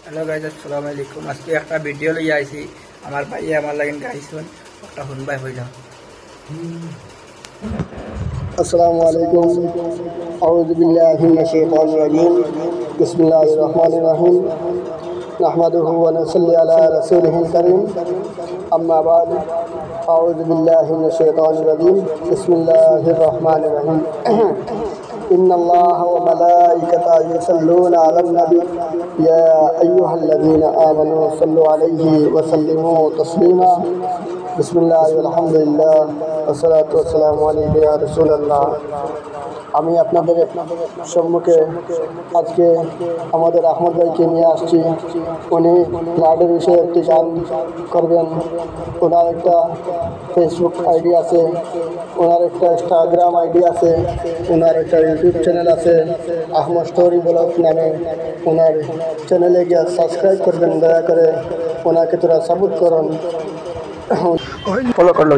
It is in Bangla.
হ্যালো গাইজ, আসসালামু আলাইকুম। আজকে একটা ভিডিও লইয়া আইছি। আমার ভাইয়ে আমার লাগিন গাইছুন, একটা শুনবাই হইলাম। अस्सलामु अलैकुम अऊज़ु बिल्लाहि मिनश शैतानिर रजीम बिस्मिल्लाहिर रहमानिर रहीम नहमदुहु व नसल्ली अला रसूलिहिल करीम अम्मा बाद अऊज़ु बिल्लाहि मिनश शैतानिर रजीम बिस्मिल्लाहिर रहमानिर रहीम इन्नल्लाहा व मलाइकतहु युसल्लूना अलन नबी या अय्युहल्लज़ीना आमनू सल्लु अलैहि व सल्लिमू तस्लीमा बिस्मिल्लाहि वल्हम्दुलिल्लाह वस्सलातु वस्सलामु अलैका या রাসূলুল্লাহ। আমি আপনাদের সম্মুখে আজকে আমাদের আহমদ ভাইকে নিয়ে আসছি। উনি লাডের বিষয়ে একটি গান করবেন। ওনার একটা ফেসবুক আইডি আছে, ওনার একটা ইনস্টাগ্রাম আইডি আছে, ওনার একটা ইউটিউব চ্যানেল আছে আহমদ স্টোরি ব্লগ নামে। ওনার চ্যানেলে গিয়ে সাবস্ক্রাইব করবেন, দয়া করে ওনাকে তোরা সাপোর্ট করুন, ফলো করলো।